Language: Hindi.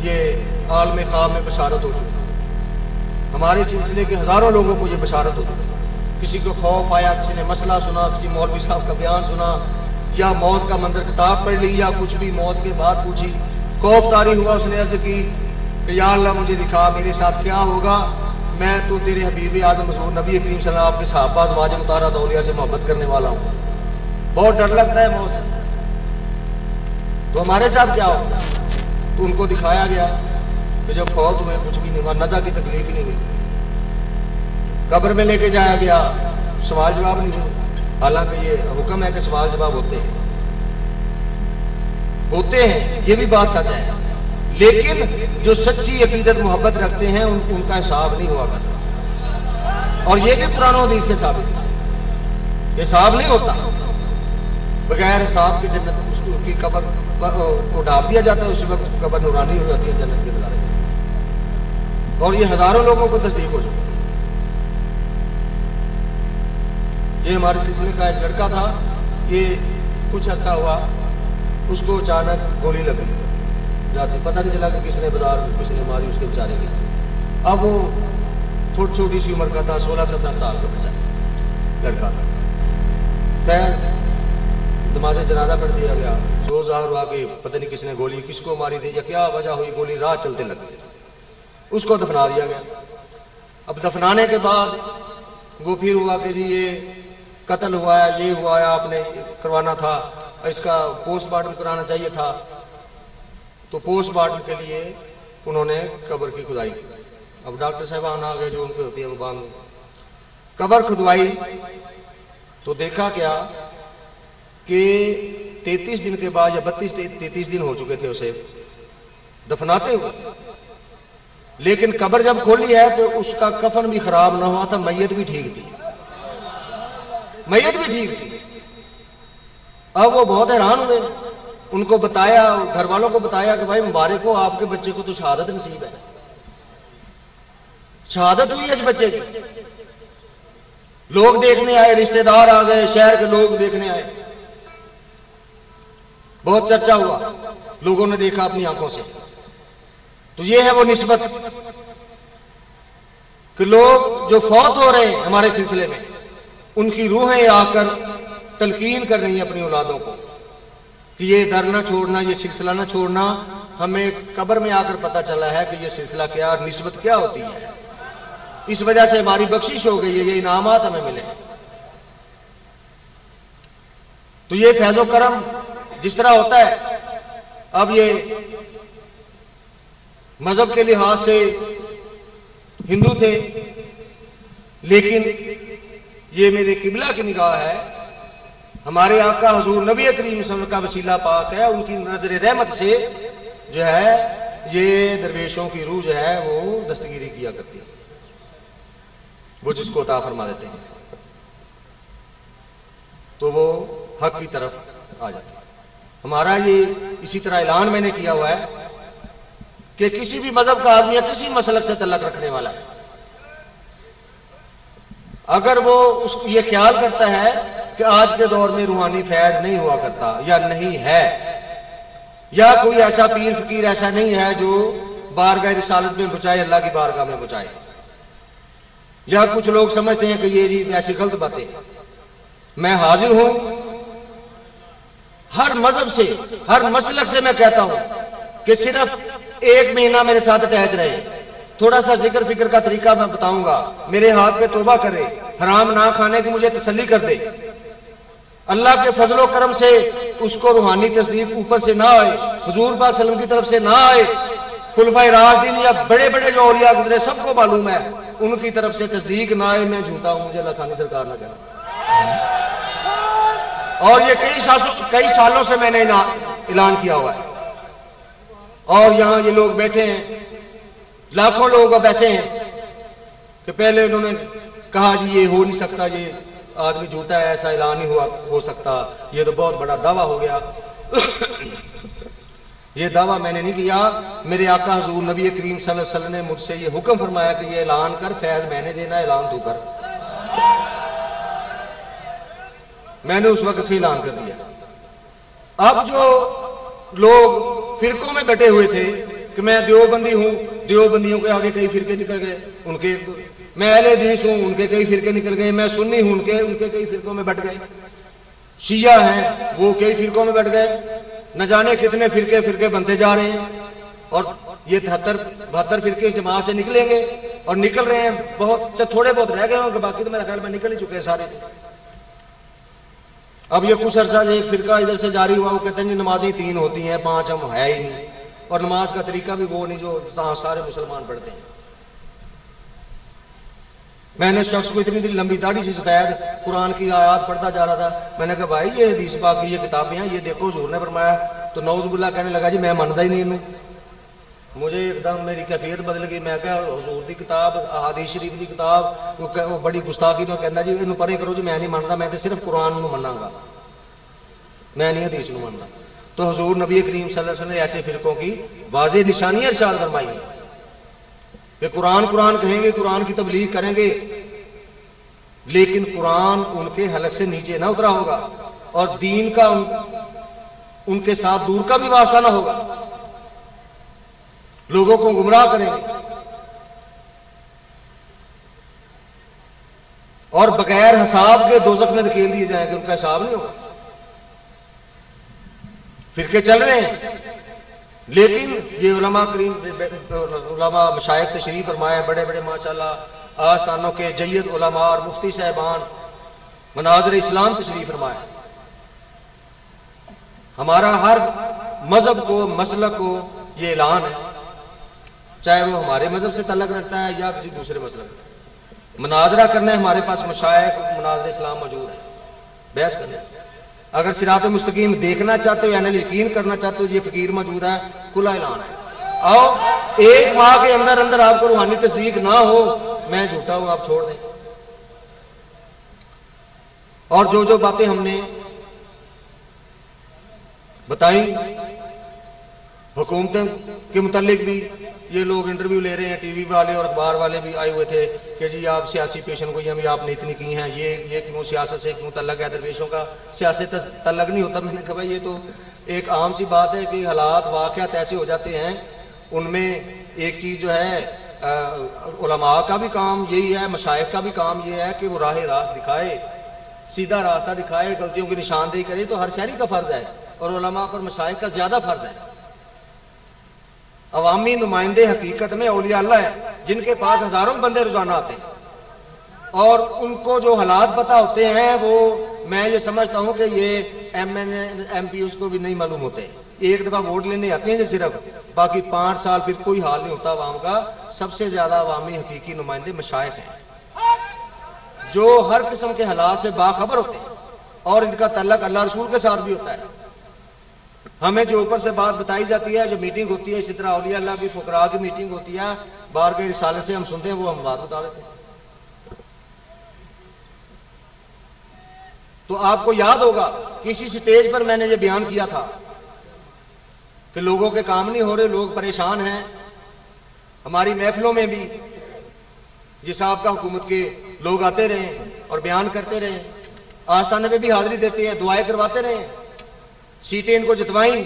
ये आलम ख़ाब में बशारत हो चुकी। हमारे सिलसिले के हज़ारों लोगों को ये बशारत हो चुकी। किसी को खौफ आया, किसी ने मसला सुना, किसी मौलवी साहब का बयान सुना, या मौत का मंजर किताब पढ़ ली, या कुछ भी मौत के बाद पूछी, खौफ तारी हुआ, उसने अर्ज की कि या अल्लाह मुझे दिखा मेरे साथ क्या होगा, मैं तो तेरे हबीब आज़म हुज़ूर नबी करीम सल्लल्लाहु अलैहि वसल्लम आपके सहाबा अज़वाज मुताहरात औलिया से मोहब्बत करने वाला हूँ, बहुत डर लगता है मौत से। तो हमारे साथ क्या होगा? तो उनको दिखाया गया कि जब फौत हुए कुछ भी नहीं हुआ, नज़ा की तकलीफ ही नहीं हुई। कब्र में लेके जाया गया, सवाल जवाब नहीं हुआ। हालांकि ये हुक्म है कि सवाल जवाब होते हैं, ये भी बात सच है, लेकिन जो सच्ची अकीदत मोहब्बत रखते हैं उनका हिसाब नहीं हुआ करता। और ये भी कुरान और हदीस से साबित है, हिसाब नहीं होता। बगैर हिसाब की जन्नत उसकी कब्र को ढाप दिया जाता है, उसी वक्त कब्र नूरानी हो जाती है जन्नत के नज़ारे। और ये हजारों लोगों को तस्दीक हो चुकी। ये हमारे सिलसिले का एक लड़का था, ये कुछ अर्सा हुआ, उसको अचानक गोली लगी जाती, पता नहीं चला कि किसने बाजार में किसने मारी, उसके बेचारे की। अब वो थोड़ी छोटी सी उम्र का था, 16-17 साल का बच्चा लड़का था। खैर नमाज़े जनाजा पढ़ दिया गया, जो ज़ाहिर हुआ कि पता नहीं किसने गोली किसको मारी थी या क्या वजह हुई, गोली राह चलते लग गई, उसको दफना दिया गया। अब दफनाने के बाद वो फिर हुआ कि जी ये कत्ल हुआ है, ये हुआ है, आपने करवाना था, इसका पोस्टमार्टम कराना चाहिए था। तो पोस्टमार्टम के लिए उन्होंने कब्र की खुदाई की। अब डॉक्टर साहबान आ गए, जो उनके होती है वो बांध कब्र खुदवाई, तो देखा क्या कि 33 दिन के बाद या 32-33 दिन हो चुके थे उसे दफनाते हुए, लेकिन कब्र जब खोली है तो उसका कफन भी खराब ना हुआ था, मैयत भी ठीक थी, मैयत भी ठीक थी। अब वो बहुत हैरान हुए, उनको बताया, घर वालों को बताया कि भाई मुबारक हो, आपके बच्चे को तो शहादत नसीब है, शहादत हुई है इस बच्चे की। लोग देखने आए, रिश्तेदार आ गए, शहर के लोग देखने आए, बहुत चर्चा हुआ, लोगों ने देखा अपनी आंखों से। तो ये है वो निस्बत कि लोग जो फौत हो रहे हैं हमारे सिलसिले में, उनकी रूहें आकर तलकीन कर रही हैं अपनी औलादों को कि ये दर ना छोड़ना, ये सिलसिला ना छोड़ना। हमें कब्र में आकर पता चला है कि ये सिलसिला क्या और निस्बत क्या होती है, इस वजह से हमारी बख्शिश हो गई है, ये इनामात हमें मिले हैं। तो ये फैज़ो करम जिस तरह होता है, अब ये मजहब के लिहाज से हिंदू थे, लेकिन ये मेरे किबला की निगाह है, हमारे आका हुजूर नबी करीम सल्लल्लाहु अलैहि वसल्लम का वसीला पाक है, उनकी नजर रहमत से जो है ये दरवेशों की रूह जो है वो दस्तगीरी किया करती है, वो जिसको अता फरमा देते हैं तो वो हक की तरफ आ जाती है। हमारा ये इसी तरह ऐलान मैंने किया हुआ है कि किसी भी मजहब का आदमी या किसी मसलक से तल्लक रखने वाला है, अगर वो उसको ये ख्याल करता है कि आज के दौर में रूहानी फैज नहीं हुआ करता या नहीं है, या कोई ऐसा पीर फकीर ऐसा नहीं है जो बारगाह रिसालत में पहुंचाए, अल्लाह की बारगाह में पहुंचाए, या कुछ लोग समझते हैं कि ये जी ऐसी गलत बातें। मैं हाजिर हूं हर मजहब से, हर मसलक से, मैं कहता हूं कि सिर्फ 1 महीना मेरे साथ अटैच रहे, थोड़ा सा जिक्र फिक्र का तरीका मैं बताऊंगा, मेरे हाथ पे तौबा करे, हराम ना खाने की मुझे तसल्ली कर दे, अल्लाह के फजलो करम से उसको रूहानी तस्दीक ऊपर से ना आए, हुजूर पाक सल्लल्लाहु अलैहि वसल्लम की तरफ से ना आए, खुलफाए राशिदीन या बड़े बड़े जो औलिया गुजरे सबको मालूम है, उनकी तरफ से तस्दीक ना आए, मैं झूठा हूं, मुझे अल्लाह सानी सरकार ना कहना। और ये कई सालों से मैंने ऐलान किया हुआ है, और यहां ये लोग बैठे हैं, लाखों लोग अब ऐसे हैं कि पहले उन्होंने कहा जी ये हो नहीं सकता, ये आदमी झूठा है, ऐसा ऐलान नहीं हो सकता, ये तो बहुत बड़ा दावा हो गया। ये दावा मैंने नहीं किया, मेरे आका हुजूर नबी करीम सल्लल्लाहु अलैहि वसल्लम ने मुझसे ये हुक्म फरमाया कि ये ऐलान कर, फैज मैंने देना, ऐलान तू कर। मैंने उस वक्त से ऐलान कर दिया। अब जो लोग फिरकों में बटे हुए थे कि मैं देवबंदी हूं, देवबंदियों के आगे कई फिरके निकल गए, उनके मैं अहले हदीस हूं, उनके कई फिरके निकल गए, मैं सुन्नी हूं, उनके कई फिरकों में बट गए, शिया हैं वो कई फिरकों में बट गए, न जाने कितने फिरके बनते जा रहे हैं। और ये 73-72 फिरके इस जमात से निकलेंगे और निकल रहे हैं, बहुत थोड़े बहुत रह गए होंगे, बाकी तो मेरा ख्याल में निकल ही चुके हैं सारे। अब ये कुछ अर्सा एक फिरका इधर से जारी हुआ, वो कहते हैं जी नमाजें 3 होती हैं, 5 हम है ही नहीं, और नमाज का तरीका भी वो नहीं जो सारे मुसलमान पढ़ते हैं। मैंने शख्स को इतनी लंबी दाढ़ी सी सफेद कुरान की आयत पढ़ता जा रहा था, मैंने कहा भाई ये हदीस पाक की ये किताबें हैं, ये देखो हुजूर ने फरमाया, तो नौजुबिल्लाह कहने लगा जी मैं मानता ही नहीं इन्हें। मुझे एकदम मेरी कैफियत बदल गई, मैं क्या हुजूर की किताब, हदीस शरीफ की किताब वो बड़ी गुस्ताखी तो कहता जी इन्हों परे करो जी, मैं नहीं मानता, मैं तो सिर्फ कुरान को मनांगा, मैं नहीं हदीस को मानता। तो हुजूर नबी करीम सल्लल्लाहु अलैहि वसल्लम ने ऐसे फिरकों की वाज़ेह निशानियां इरशाद फरमाई है कि कुरान कहेंगे, कुरान की तबलीग करेंगे, लेकिन कुरान उनके हलक से नीचे ना उतरा होगा और दीन का उनके साथ दूर का भी वास्ता ना होगा, लोगों को गुमराह करेंगे और बगैर हिसाब के दोज़ख में धकेल दिए जाएंगे, उनका हिसाब नहीं होगा। फिरके चल रहे हैं, लेकिन ये उलमा करीम उलमा मशाइख तशरीफ फरमाए, बड़े बड़े माशाल्लाह आस्थानों के जय्यद उलमा और मुफ्ती साहबान मनाज़िर इस्लाम तशरीफ फरमाए। हमारा हर मजहब को, मसलक को ये ऐलान है, चाहे वो हमारे मजहब से तल्लक रखता है या किसी दूसरे मसलक से, मुनाजरा करना है, हमारे पास मशाइख मनाज़िर इस्लाम मौजूद है, बहस करना है। अगर सिरात मुस्तकीम देखना चाहते हो, यानी यकीन करना चाहते हो, ये फकीर मौजूद है, खुला ऐलान है। आओ 1 माह के अंदर अंदर आपको रूहानी तस्दीक ना हो, मैं झूठा हूं, आप छोड़ दें। और जो जो बातें हमने बताई हुकूमतों के मुतालिक भी, ये लोग इंटरव्यू ले रहे हैं, टीवी वाले और अखबार वाले भी आए हुए थे कि जी आप सियासी पेशन गोइयां भी आपने इतनी की हैं, ये क्यों सियासत से क्यों तल्लक है, दरवेशों का सियासत तल्लक नहीं होता। मैंने कहा भाई ये तो एक आम सी बात है कि हालात वाक़यात ऐसे हो जाते हैं, उनमें एक चीज़ जो है उलमा का भी काम यही है, मशाइख का भी काम ये है कि वो राह रास्त दिखाए, सीधा रास्ता दिखाए, गलतियों की निशानदेही करे, तो हर शहरी का फ़र्ज है और उलमा और मशाइख का ज़्यादा फ़र्ज है। अवामी नुमाइंदे हकीकत में औलिया अल्लाह है, जिनके पास हजारों बंदे रोजाना आते हैं और उनको जो हालात पता होते हैं, वो मैं ये समझता हूं कि ये MNA MP उसको भी नहीं मालूम होते। एक दफा वोट लेने आते हैं जो सिर्फ, बाकी 5 साल फिर कोई हाल नहीं होता अवाम का। सबसे ज्यादा अवामी हकीकी नुमाइंदे मशाइख हैं, जो हर किस्म के हालात से बाखबर होते हैं और इनका तल्लक अल्लाह रसूल के साथ भी होता है। हमें जो ऊपर से बात बताई जाती है, जो मीटिंग होती है, इसी तरह औलिया अल्लाह की फुकरा की मीटिंग होती है, बाहर के रिसाले से हम सुनते हैं, वो हम बात बता देते हैं। तो आपको याद होगा किसी स्टेज पर मैंने ये बयान किया था कि लोगों के काम नहीं हो रहे, लोग परेशान हैं। हमारी महफिलों में भी जिस आपका हुकूमत के लोग आते रहे और बयान करते रहे, आस्थाने पे भी हाजिरी देते हैं, दुआएं करवाते रहे, सीटें इनको जितवाई।